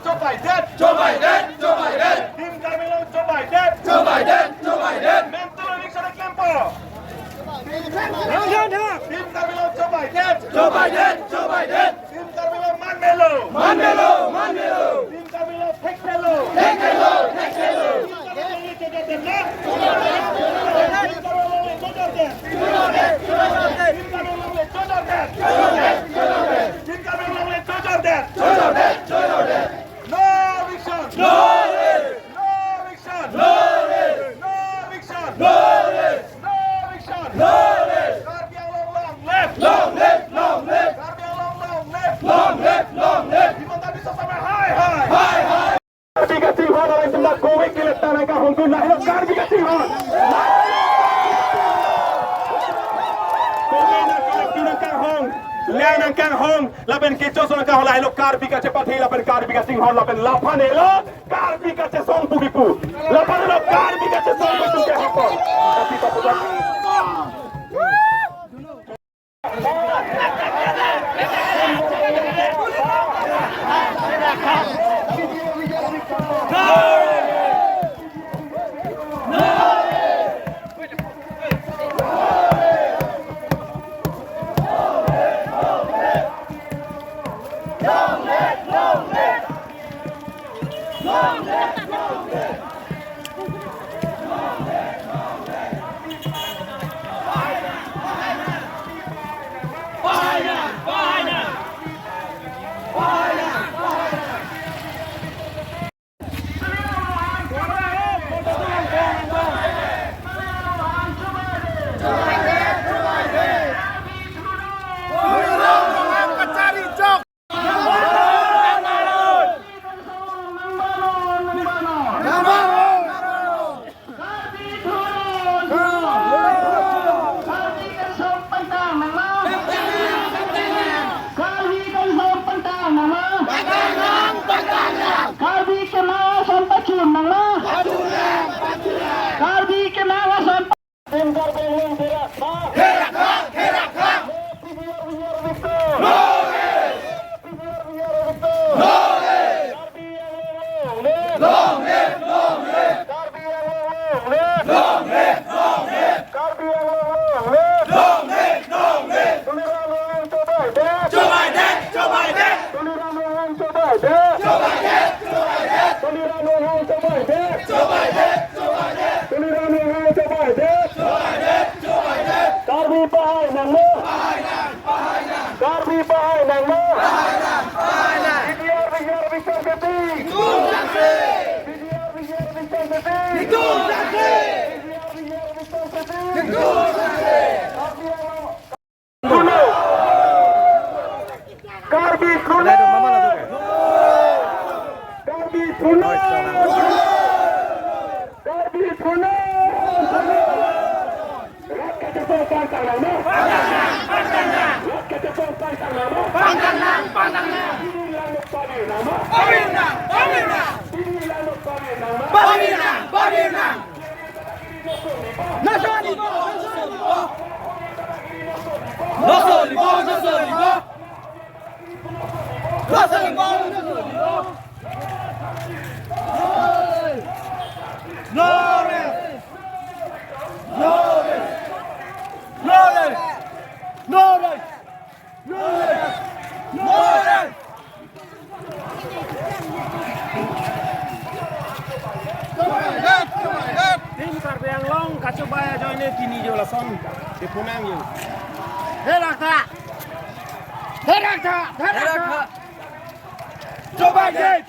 Joe Biden. Tim Carmelo, Joe Biden. Mentor election at Lempo. Tim Carmelo, Joe Biden. Tim Carmelo, Manmelo. Tim Carmelo, Tekmelo. Tim Carmelo, No eviction. No eviction. No eviction. Karbiang long left. Karbiang long left. Di mana bisa sampai hai. Karbi Kasihon oleh sebelah Kowik kiletan ang kahong tunay ng Karbi Kasihon. Liang ng kahong laban kitso sa kahong lahi lo Karbi ka cepat laban Karbi Kasihon laban lapan elo Karbi ka cesong pugipu lapan elo Karbi ka cesong pugipu kahong tapi popular Karbiang long kacu baya jo ini kini jo lason di punang jo. Herakta. Coba deh.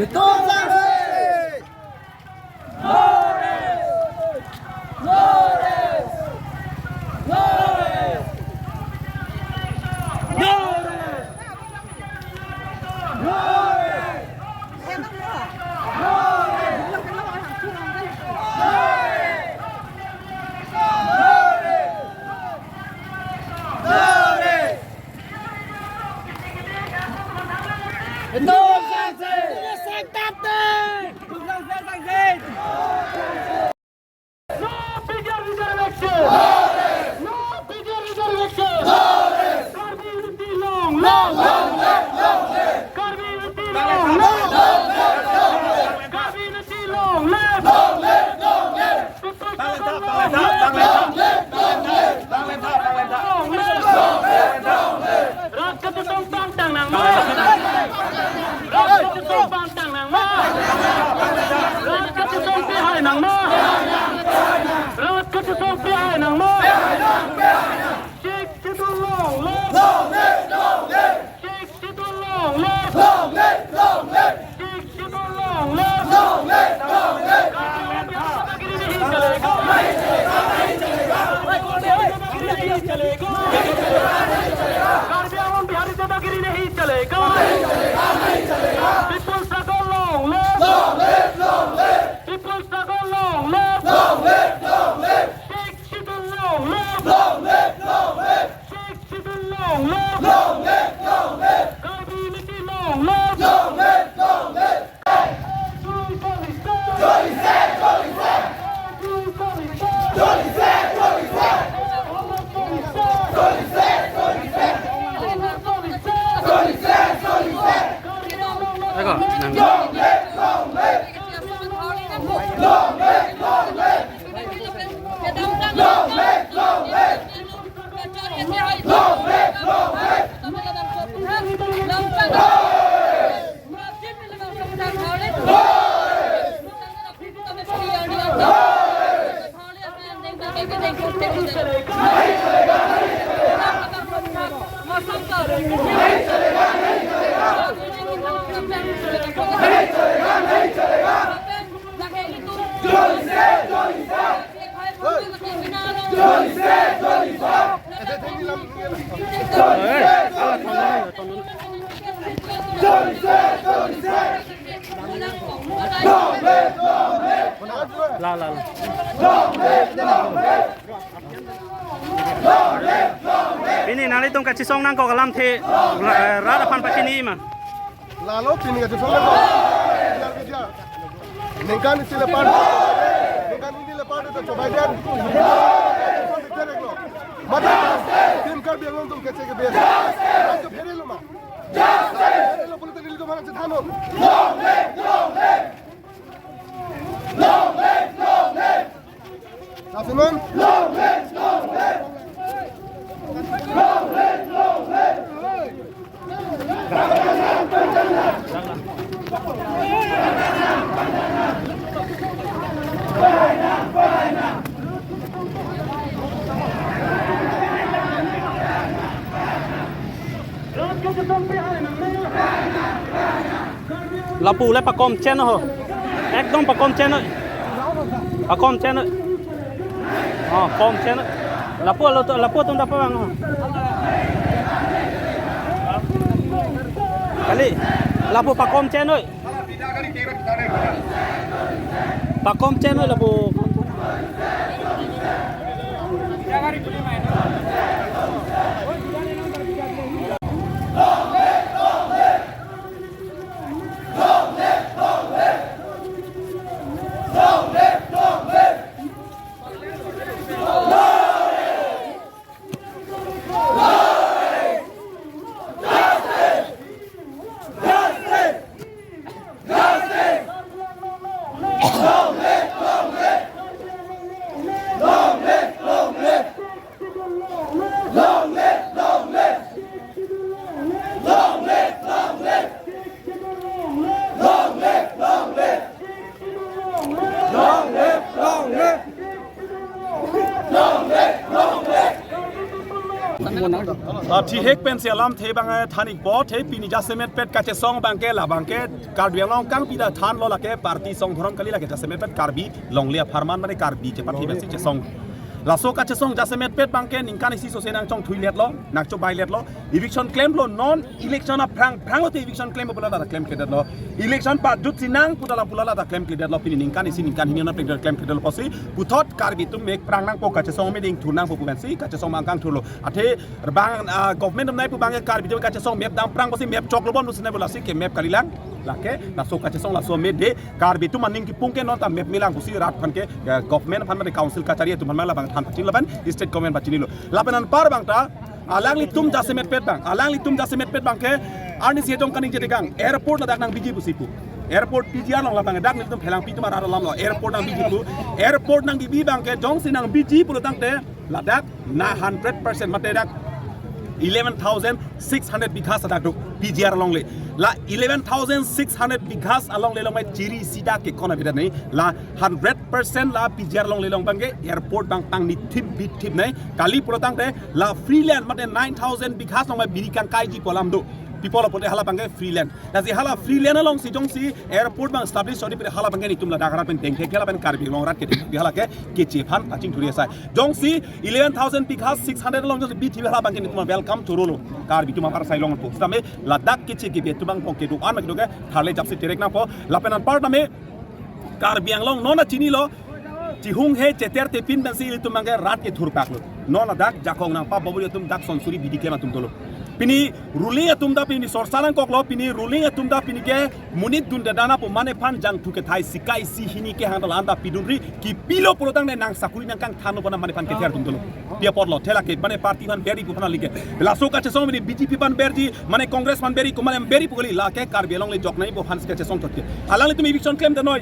Betul sanksi. Betul sanksi. No bigger reservation. No bigger reservation. Karbi unity long. Karbi unity long. Karbi unity long. Rakyat itu pantang nang ma. Rakyat itu pantang nang ma. Rakyat itu pihai nang ma. Rakyat itu pihai nang ma. Cik itu long. Cik itu long. Cik itu long. Karbi आवाम बिहारी दादागिरी नहीं चलेगा People struggle long live People struggle long live Sheikh Shidul long live Sheikh Shidul long live Karbi unity long live Ini nanti tong kasih song nang kau kalam the rada pan pacini mah. Lalu pini kasih song nang kau. Nengkan isi lepan. Nengkan ini lepan itu coba dia. Mata tim Karbi Anglong tuh kece ke biasa. Itu peri lu mah. Peri lu politik itu mana cetano. Long live. Nafiman. Long live. Lapu le pakom chen ho. Ekdom pakom chen. Pakom chen. Oh, kom chen. Lapu tum dapat bang. Kali lapu pakom chen oi. Pakom chen oi lapu. ที่เฮกเป็นเสียลำเทบังทานิกบอเทปีนิจัสเมตเป็ดกาเจซองบังเกลาบังเกการเบียงลองกังปีดาทานลอละเกปาร์ตี้ซองทรองกะลีละเกจัสเมตเป็ดการบีลองเลียพาร์มันมาในการบีเจปาร์ตี้เบสิเจซองลาโซกาเจซองจัสเมตเป็ดบังเกนิงการอิซิโซเซนังจงทุยเลียดล้อนักจบใบเลียดล้ออีวิคชั่นเคลมล้อนอนอิเล็กชันพรังโลเตอีวิคชั่นเคลมบุลลาดาเคลมเคเดล้ออิเล็กชันปัดจุดสินังปุตาลาปุลลาดาเคลมเคเดล้อปีนิงการอิซินิงการฮิเนียนเป็นเคลมเคเดล้อพอสิปุทอดการบีตุ้มเมกพรังนังโปกาเจซองไม่ดิ่งทุนนังโปกุเบนซีกาเจซองมังกังทุลอาเทบางgovernment นำนายผู้บางการบีตุ้มกาเจซองเมฟดังพรังพอสิเมฟจอกลบอนนุสเนบุลาสิเกเมฟกาลิลังlake na so kache song la so me de kar bi tu maning ki pung ke non ta map milang kusi rat phan ke government phan ma council ka chariye tu man la bang than paching laban state government bachini lo labanan par bang ta alang li tum ja semet pet bang alang li tum ja semet pet bang ke arni se jong kaning je gang airport la dak nang biji bu sipu airport PGR long la bang dak ni tum phelang pi tu mar lam lo airport nang biji bu airport nang bi bang ke jong sinang biji pu tang te la dak na 100% mate dak 11,600 bighas adak duk PGR long le la 11,600 bighas along le long mai chiri sida ke kona bidat nei la 100% la PGR long le long bang ke airport bang tang ni tip nei kali protang te la freeland mate 9,000 bighas long mai birikan kai ji polam do people apote hala bang ke freeland la si hala freeland along si jong si airport bang establish sori pe hala bang ni tum la dakara pen teng ke hala pen karbi long rat ke hala ke chephan aching thuri sai jong si 11,000 bighas 600 along just bi hala bang ni tum welcome to rolo karbi tum par sai long po stame ladakh ke che ke tum bang ke du an ma ke thale jap se direct na po la pen part na me karbi ang long nona chini lo chi hung he cheter te pin ban si tum bang rat ke thur pak lo nona dak jakong na pa bobuli tum dak son suri bidi ke ma tum tolo pini ruling atum da pini sorsalan koklo pini ruling atum da pini ke munit dun da dana po mane phan jang thu ke thai sikai si hini ke handal anda pidunri ki pilo protang ne nang sakuri nang kang thano bana mane phan ke ther dum dolo pia potlo thela ke mane party man beri ku phana like la so ka che song mini BJP ban berji mane congress man beri ku mane beri pugli la ke kar belong le jok nai bo phan ke che song tot alang le tumi eviction claim da noi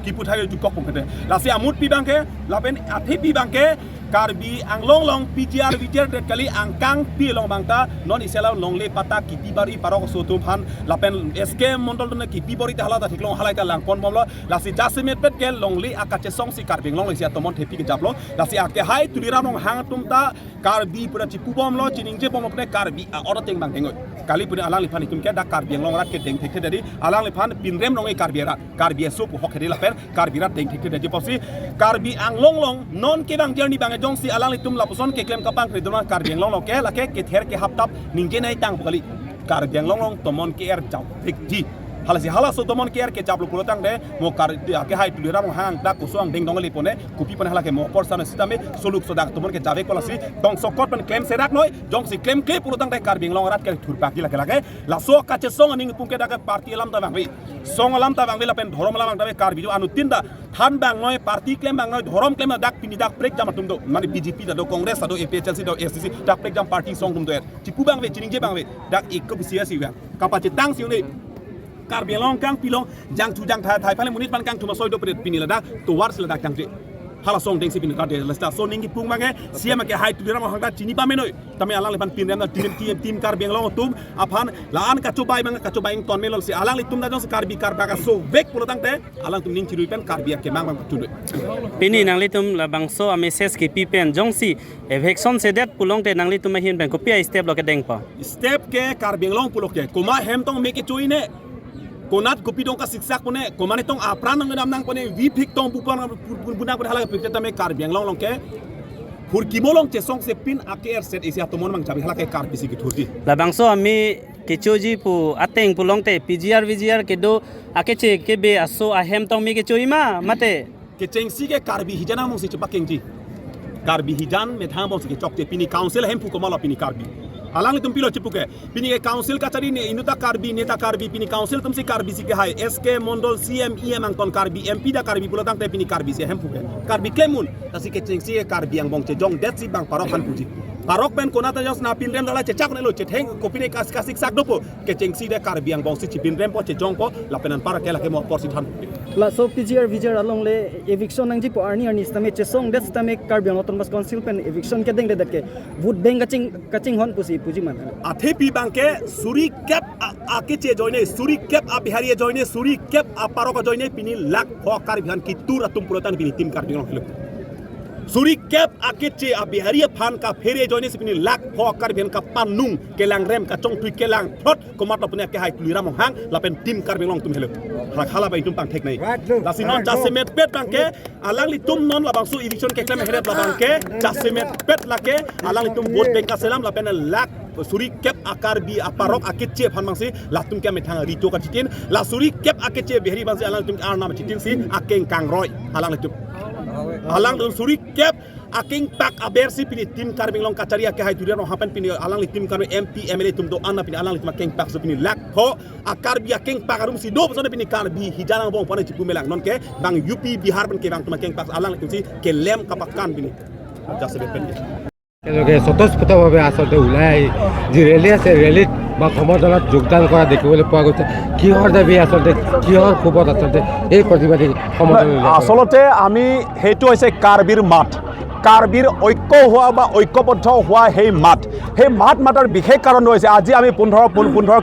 ki puthai ju kok pum ke la se amut pi bang ke la pen athi pi bang ke karbi ang long PGR vijer de kali angkang pi long bangta non isela long le pata ki pi bari parok so tu phan la pen SK mondol na ki pi bari ta hala ta thiklong halai ta lang pon bom lo la si jasmet pet ke long le akache song si karbi long le sia tomon thepi ke japlo la si ake hai tulira nong hang tum ta karbi pura chi pu bom lo chining je bom pne karbi a ora teng bang tengoi kali pune alang le phan tum ke da karbi long rat ke teng thek dedi alang le phan pin rem long e karbi rat karbi so pu hok de la pen karbi rat teng thek dedi posi karbi ang long non ke bang journey bang jong si alang litum la puson ke klem kapang kredona karbiang long ke la ke ther ke haptap ningje nai tang bukali karbiang long tomon ke er jaw thik hala so tomon ke er ke japlo kurotang de mo kar ke hai tulira mo hang da kusong ding dong li pone kupi pon hala ke mo por sana sistame soluk so dak tomon ke jave kolasi dong sokot pen claim serak noi jong si claim ke purutang de karbiang long rat ke thur paki la ke la so ka che song aning pung ke da party lam ta bang song lam ta bang la pen dhorom lam da karbi jo anu tinda than bang noi party claim bang noi dhorom claim dak pini dak break jam tum do mane BJP da do congress da do APHLC da SCC dak break jam party song tum do chipu bang we chining je bang we dak ik ko sia si wa kapacit tang si ni karbi long kang pilong jang tu jang thai phale munit pan kang tu ma soi do pret pini la dak to war sila dak jang je hala song deng si pini ka de la sta so ningi pung mange sia ma ke hai tu dira ma hang da chini pa me noi tame alang le pan pin rem da team karbi long tum aphan la an ka chobai mang ka chobai ton me lol si alang le tum da jong si karbi kar ba ka so vek puro tang te alang tum ning chirui pen karbi ke mang tu do pini nang li tum la bang so ame ses ki pi pen jong si eviction se det pulong te nang li tum hin pen ko pia step lo ke deng pa step ke karbi long pulok ke kuma hem tong me ke chui ne konat kopi dong ka siksak pone komane tong apran nang nam nang pone vi phik tong bupan buna pun hala pik ta me kar biang long ke pur kimolong che song se pin aker set isia tomon mang chabi hala ke kar bisi ki thurti la bang so ami ke choji pu ateng pulong te PGR ke do akeche ke be aso a hem tong mi ke choi ma mate ke chengsi ke karbi hijana mong si chupak kengji karbi hijan me thang bong si ke chokte pini council hem pu komala pini karbi alang tum pilo chipuke pini ke council ka chari ne inuta karbi neta karbi pini council tum si karbi si ke hai SK mondol CM EM ang ton karbi MP da karbi pulatang te pini karbi si hem puke karbi kemun tasi ke chengsi ke karbi ang bong che jong det si bang parok han puji parok ben konata jos na pin rem dala che chak ne lo che theng ko pini kas kasik sak dopo ke chengsi de karbi ang bong si chipin rem po che jong po la penan para ke la ke mo por si than La so PGR vijer along le eviction nang ji po arni stame che song det stame karbiang oton mas council pen eviction ke deng de ke wood beng kaching hon puji man athe pi bang ke suri cap ake che joine suri cap a bihari joine suri cap a parok joine pini lak ho kar bihan ki tur atum pulotan pini tim kar biang Suri kep akece abiharia fan ka fere joine sipini lak pho karbian ka panung kelang rem ka chong tui kelang plot komat lapune ke hai tulira mong hang lapen tim karbeng long tum helo khala bai tum pang thek nai la sinon jasemet pet bang ke alang li tum non labang su eviction ke klem heret labang ke jasemet pet lake alang li tum vote bank ka selam lapen lak suri kep akar bi aparok akece fan mangsi la tum ke methang rito ka titin la suri kep akece behari bangsi alang tum arna titin si akeng kangroi alang li tum alang dun suri kep aking pak abersi pini tim karbing long kacaria ke hai durian hapan pini alang li tim karbing MP MLA tum do anna pini alang li tim aking pak so pini lak ho akar bi aking pak arum si do so pini kar bi hijalang bong pane cipu melang non ke bang UP Bihar ban ke bang tum aking pak alang li tim si ke lem kapakan pini jase be pen তেওঁলোকে স্বতঃস্ফূৰ্তভাৱে আচলতে ওলাই যি rally আছে ৰেলীত বা সমদলত যোগদান কৰা দেখিবলৈ পোৱা গৈছে কিহৰ দাবী আচলতে কিহৰ ক্ষোভত আচলতে এই প্ৰতিবাদী সমদল আচলতে আমি সেইটো হৈছে কাৰ্বিৰ মাত কাৰ্বিৰ ঐক্য হোৱা বা ঐক্যবদ্ধ হোৱা সেই মাত মাতৰ বিশেষ কাৰণ হৈছে আজি আমি 15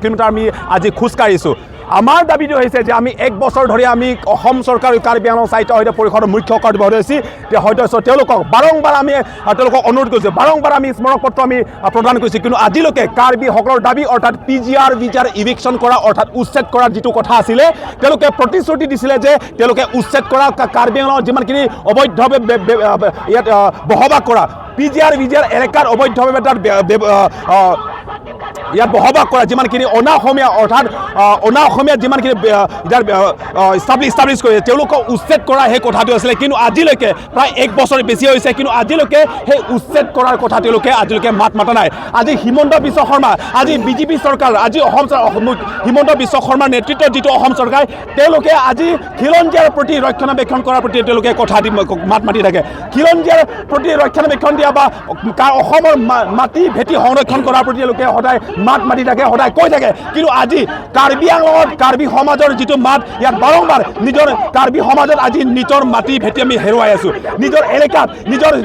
কিলোমিটাৰ আমি আজি খোজ কাঢ়িছোঁ আমাৰ দাবীটো হৈছে যে আমি 1 বছৰ ধৰি আমি অসম চৰকাৰ কাৰ্বি আংলং সাহিত্য সৈতে পৰিষদৰ মুখ্য কাৰ্যবাহী হয়তো তেওঁলোকক বাৰংবাৰ আমি তেওঁলোকক অনুৰোধ কৰিছোঁ বাৰংবাৰ আমি স্মাৰকপত্ৰ আমি প্ৰদান কৰিছোঁ কিন্তু আজিলৈকে কাৰ্বিসকলৰ দাবী অৰ্থাৎ PGR ভিজাৰ ইভিকশ্যন কৰা অৰ্থাৎ উচ্ছেদ কৰাৰ যিটো কথা আছিলে তেওঁলোকে প্ৰতিশ্ৰুতি দিছিলে যে তেওঁলোকে উচ্ছেদ কৰা কাৰ্বি আংলঙৰ যিমানখিনি অবৈধভাৱে ইয়াত বসবাস কৰা PGR ভিজাৰ এলেকাৰ অবৈধভাৱে তাত ইয়াত বসবাস কৰা যিমানখিনি অনাঅসমীয়া অৰ্থাৎ অনাঅসমীয়া যিমানখিনি ইষ্টাব্লিছ কৰিছে তেওঁলোকক উচ্ছেদ কৰা সেই কথাটো আছিলে কিন্তু আজিলৈকে প্ৰায় 1 বছৰ বেছি হৈছে কিন্তু আজিলৈকে সেই উচ্ছেদ কৰাৰ কথা তেওঁলোকে আজিলৈকে মাত মাতা নাই আজি হিমন্ত বিশ্ব শৰ্মা আজি বিজেপি চৰকাৰ আজি হিমন্ত বিশ্ব শৰ্মাৰ নেতৃত্বত যিটো অসম চৰকাৰ তেওঁলোকে আজি খিলঞ্জীয়াৰ প্ৰতি ৰক্ষণাবেক্ষণ কৰাৰ প্ৰতি তেওঁলোকে কথা দি মাত মাতি থাকে খিলঞ্জীয়াৰ প্ৰতি ৰক্ষণাবেক্ষণ দিয়া বা অসমৰ মাটি ভেটি সংৰক্ষণ কৰাৰ প্ৰতি তেওঁলোকে সদায় মাত মাতি থাকে সদায় কৈ থাকে কিন্তু আজি কাৰ্বি আংলঙত কাৰ্বি সমাজৰ যিটো মাত ইয়াত বাৰংবাৰ নিজৰ কাৰ্বি সমাজত আজি নিজৰ মাটি ভেটি আমি হেৰুৱাই আছোঁ নিজৰ এলেকাত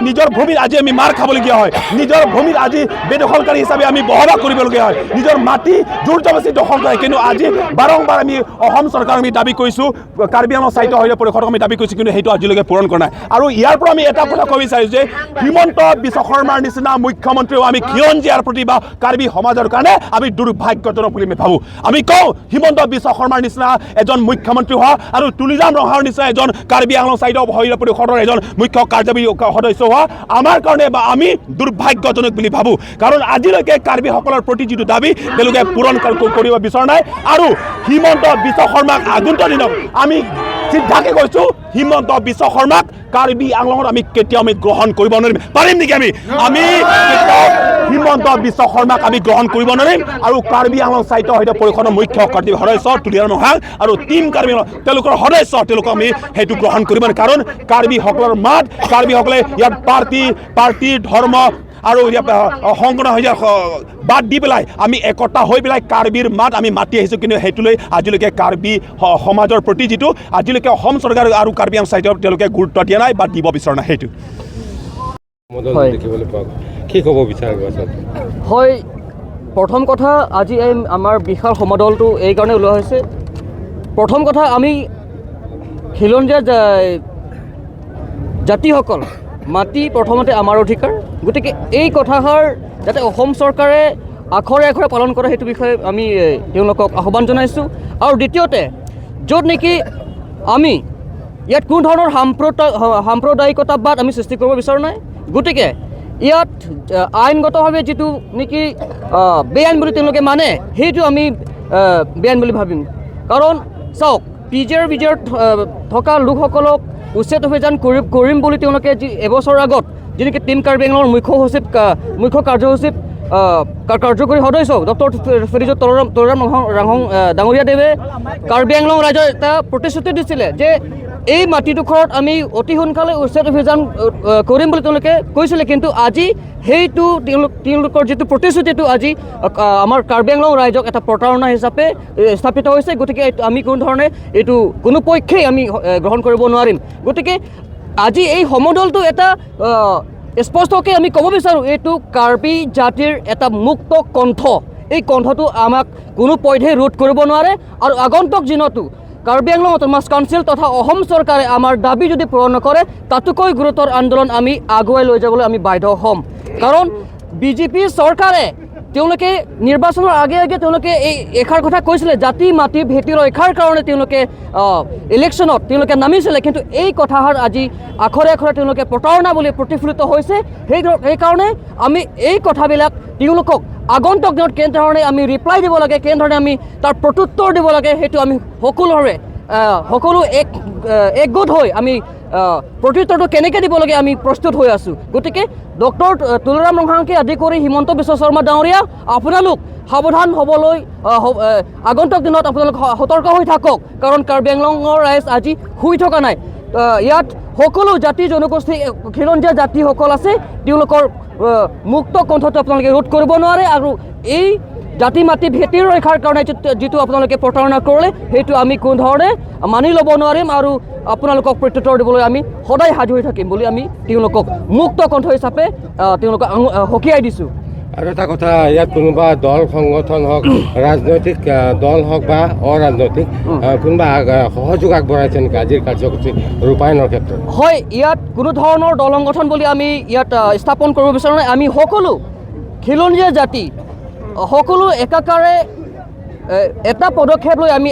নিজৰ ভূমিত আজি আমি মাৰ খাবলগীয়া হয় নিজৰ ভূমিত আজি বেদখলকাৰী হিচাপে আমি বসবাস কৰিবলগীয়া হয় নিজৰ মাটি জোৰ জবৰদস্তি দখল কৰে কিন্তু আজি বাৰংবাৰ আমি অসম চৰকাৰক আমি দাবী কৰিছোঁ কাৰ্বি আংলং সাহিত্য সৈতে পৰিষদক আমি দাবী কৰিছোঁ কিন্তু সেইটো আজিলৈকে পূৰণ কৰা নাই আৰু ইয়াৰ পৰা আমি এটা কথা ক'ব বিচাৰিছোঁ যে হিমন্ত বিশ্ব শৰ্মাৰ নিচিনা মুখ্যমন্ত্ৰীও আমি খিলঞ্জীয়াৰ প্ৰতি বা কাৰ্বি সমাজৰ কাৰণে আমি দুৰ্ভাগ্যজনক বুলি আমি ভাবোঁ আমি কওঁ হিমন্ত বিশ্ব শৰ্মাৰ নিচিনা এজন মুখ্যমন্ত্ৰী হোৱা আৰু তুলিজাম ৰহাৰ নিচিনা এজন কাৰ্বি আংলং সাহিত্য পৰিষদৰ এজন মুখ্য কাৰ্যবাহী সদস্য হোৱা আমাৰ কাৰণে বা আমি দুৰ্ভাগ্যজনক বুলি ভাবোঁ কাৰণ আজিলৈকে কাৰ্বিসকলৰ প্ৰতি যিটো দাবী তেওঁলোকে পূৰণ কৰিব বিচৰা নাই আৰু হিমন্ত বিশ্ব শৰ্মাক আগন্তুক দিনত আমি সিদ্ধাকে কৈছোঁ হিমন্ত বিশ্ব শৰ্মাক কাৰ্বি আংলঙত আমি কেতিয়াও আমি গ্ৰহণ কৰিব নোৱাৰিম পাৰিম নেকি আমি হিমন্ত বিশ্ব শৰ্মাক আমি গ্ৰহণ কৰিব নোৱাৰিম আৰু কাৰ্বি আংলং সাহিত্য সৈতে পৰিষদৰ মুখ্য কাৰ্যবাহী সদস্য তুলিজাম ৰহাং আৰু টিম কাৰ্বি তেওঁলোকৰ সদস্য তেওঁলোকক আমি সেইটো গ্ৰহণ কৰিব নোৱাৰিম কাৰণ কাৰ্বিসকলৰ মাত কাৰ্বিসকলে ইয়াত পাৰ্টি ধৰ্ম আৰু সংগঠন হৈ বাদ দি পেলাই আমি একতা হৈ পেলাই কাৰ্বিৰ মাত আমি মাতি আহিছোঁ কিন্তু সেইটোলৈ আজিলৈকে কাৰ্বি সমাজৰ প্ৰতি যিটো আজিলৈকে অসম চৰকাৰ আৰু কাৰ্বি আংলং সাহিত্য তেওঁলোকে গুৰুত্ব দিয়া নাই বা দিব বিচৰা নাই সেইটো দেখিবলৈ পোৱা কি ক'ব বিচাৰিব আচলতে হয় প্ৰথম কথা আজি এই আমাৰ বিশাল সমদলটো এই কাৰণে ওলোৱা হৈছে প্ৰথম কথা আমি খিলঞ্জীয়া জাতিসকল মাটি প্ৰথমতে আমাৰ অধিকাৰ গতিকে এই কথাষাৰ যাতে অসম চৰকাৰে আখৰে আখৰে পালন কৰে সেইটো বিষয়ে আমি তেওঁলোকক আহ্বান জনাইছোঁ আৰু দ্বিতীয়তে য'ত নেকি আমি ইয়াত কোনো ধৰণৰ সাম্প্ৰদায়িকতাবাদ আমি সৃষ্টি কৰিব বিচৰা নাই গতিকে ইয়াত আইনগতভাৱে যিটো নেকি বেআইন বুলি তেওঁলোকে মানে সেইটো আমি বেআইন বুলি ভাবিম কাৰণ চাওক PGR থকা লোকসকলক উচ্ছেদ অভিযান কৰিম বুলি তেওঁলোকে যি এবছৰৰ আগত যিনেকি টিম কাৰ্বি আংলঙৰ মুখ্য কাৰ্যসূচী কাৰ্যকৰী সদস্য ডক্টৰ ফিৰিজত তলৰাম ৰাংহং ডাঙৰীয়াদেৱে কাৰ্বি আংলং ৰাইজৰ এটা প্ৰতিশ্ৰুতি দিছিলে যে এই মাটিডোখৰত আমি অতি সোনকালে উচ্ছেদ অভিযান কৰিম বুলি তেওঁলোকে কৈছিলে কিন্তু আজি সেইটো তেওঁলোকৰ যিটো প্ৰতিশ্ৰুতিটো আজি আমাৰ কাৰ্বি আংলং ৰাইজক এটা প্ৰতাৰণা হিচাপে স্থাপিত হৈছে গতিকে আমি কোনো ধৰণে এইটো কোনো পক্ষেই আমি গ্ৰহণ কৰিব নোৱাৰিম গতিকে আজি এই সমদলটো এটা স্পষ্টকৈ আমি ক'ব বিচাৰোঁ এইটো কাৰ্বি জাতিৰ এটা মুক্ত কণ্ঠ এই কণ্ঠটো আমাক কোনো পধ্যেই ৰোধ কৰিব নোৱাৰে আৰু আগন্তুক দিনতো কাৰ্বি আংলং অট'নমাছ কাউন্সিল তথা অসম চৰকাৰে আমাৰ দাবী যদি পূৰণ নকৰে তাতোকৈ গুৰুতৰ আন্দোলন আমি আগুৱাই লৈ যাবলৈ আমি বাধ্য হ'ম কাৰণ বিজেপি চৰকাৰে তেওঁলোকে নিৰ্বাচনৰ আগে আগে তেওঁলোকে এই এষাৰ কথা কৈছিলে জাতি মাটি ভেটি ৰক্ষাৰ কাৰণে তেওঁলোকে ইলেকশ্যনত তেওঁলোকে নামিছিলে কিন্তু এই কথাষাৰ আজি আখৰে আখৰে তেওঁলোকে প্ৰতাৰণা বুলি প্ৰতিফলিত হৈছে সেইকাৰণে আমি এই কথাবিলাক তেওঁলোকক আগন্তুক দিনত কেনেধৰণে আমি ৰিপ্লাই দিব লাগে কেনেধৰণে আমি তাৰ প্ৰত্যুত্তৰ দিব লাগে সেইটো আমি সকলো একগোট হৈ আমি প্ৰত্যুত্তৰটো কেনেকৈ দিব লাগে আমি প্ৰস্তুত হৈ আছোঁ গতিকে ডক্টৰ তুলাৰাম ৰংহাংকে আদি কৰি হিমন্ত বিশ্ব শৰ্মা ডাঙৰীয়া আপোনালোক সাৱধান হ'বলৈ আগন্তুক দিনত আপোনালোক সতৰ্ক হৈ থাকক কাৰণ কাৰ্বি আংলঙৰ ৰাইজ আজি শুই থকা নাই ইয়াত সকলো জাতি জনগোষ্ঠী খিলঞ্জীয়া জাতিসকল আছে তেওঁলোকৰ মুক্ত কণ্ঠটো আপোনালোকে ৰোধ কৰিব নোৱাৰে আৰু এই জাতি মাটি ভেটিৰ ৰক্ষাৰ কাৰণে যিটো আপোনালোকে প্ৰতাৰণা কৰিলে সেইটো আমি কোনো ধৰণে মানি ল'ব নোৱাৰিম আৰু আপোনালোকক প্ৰত্যুত্তৰ দিবলৈ আমি সদায় সাজু হৈ থাকিম বুলি আমি তেওঁলোকক মুক্ত কণ্ঠ হিচাপে তেওঁলোকক সকীয়াই দিছোঁ আৰু এটা কথা ইয়াত কোনোবা দল সংগঠন হওক ৰাজনৈতিক দল হওক বা অৰাজনৈতিক কোনোবা সহযোগ আগবঢ়াইছে নেকি আজিৰ কাৰ্যসূচী ৰূপায়ণৰ ক্ষেত্ৰত হয় ইয়াত কোনো ধৰণৰ দল সংগঠন বুলি আমি ইয়াত স্থাপন কৰিব বিচাৰোঁ নাই আমি সকলো খিলঞ্জীয়া জাতি সকলো একাকাৰে এটা পদক্ষেপ লৈ আমি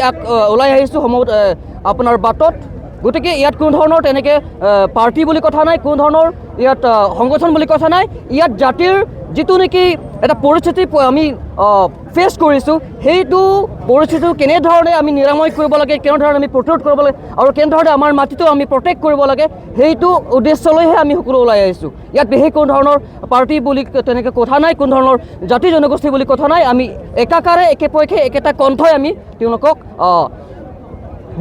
ওলাই আহিছোঁ আপোনাৰ বাটত গতিকে ইয়াত কোনো ধৰণৰ তেনেকৈ পাৰ্টি বুলি কথা নাই কোনো ধৰণৰ ইয়াত সংগঠন বুলি কথা নাই ইয়াত জাতিৰ যিটো নেকি এটা পৰিস্থিতি আমি ফেচ কৰিছোঁ সেইটো পৰিস্থিতি কেনেধৰণে আমি নিৰাময় কৰিব লাগে কেনেধৰণে আমি প্ৰতিৰোধ কৰিব লাগে আৰু কেনেধৰণে আমাৰ মাটিটো আমি প্ৰটেক্ট কৰিব লাগে সেইটো উদ্দেশ্যলৈহে আমি সকলো ওলাই আহিছোঁ ইয়াত বিশেষ কোনো ধৰণৰ পাৰ্টি বুলি তেনেকৈ কথা নাই কোনো ধৰণৰ জাতি জনগোষ্ঠী বুলি কথা নাই আমি একাকাৰে একেপক্ষে একেটা কণ্ঠই আমি তেওঁলোকক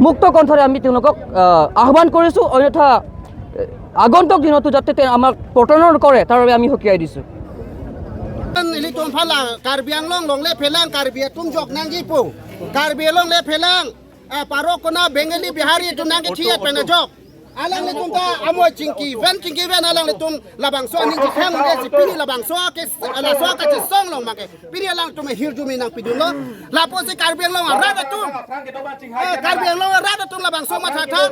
মুক্ত কণ্ঠৰে আমি তেওঁলোকক আহ্বান কৰিছোঁ অন্যথা আগন্তুক দিনতো যাতে আমাক প্ৰতাৰণা নকৰে তাৰ বাবে আমি সকীয়াই দিছোঁ Ili tum phalang Karbi Anglong long le phelang Karbi tum jok nang ji pu Karbi long le phelang parok kona Bengali Bihari tum nang ki thiat pena jok alang le tum ta amoy chingki ven alang le tum labang so ning ji khang le si pini labang so ke ala so ka che song long make pini alang tum hir ju mi nang pidun lo la po se Karbi Anglong ra da tum Karbi Anglong ra da tum labang so ma tha tha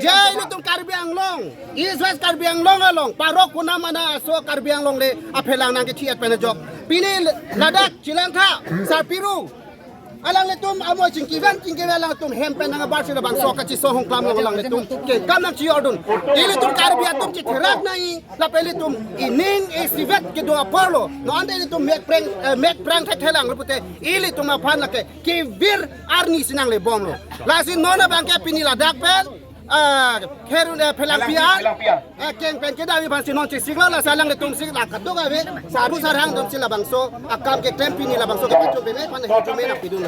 je ni tum Karbi Anglong is west Karbi Anglong along parok kona mana so Karbi Anglong le aphelang nang ki thiat pena jok pini ladak chilangtha sarpiru alang le tum amoy chingki alang tum hempen nang bar sila bang so ka chi so hong klam alang le tum ke kam nang chi ordun ili tum Karbi tum chi therak nai la peli tum ining e sivet ke do apollo no ande ili tum mek prang thelang le pute ili tum aphan la ke vir arni sinang le bom lo la sin nona bang ke pini la dak pel kherun phelang pia keng pen ke dawi bang sinon chi sigla la salang le tum sig la khato ga ve saru sarang tum sila bang so akam ke tempi ni la bang so ke pacho be me pan he me na pidun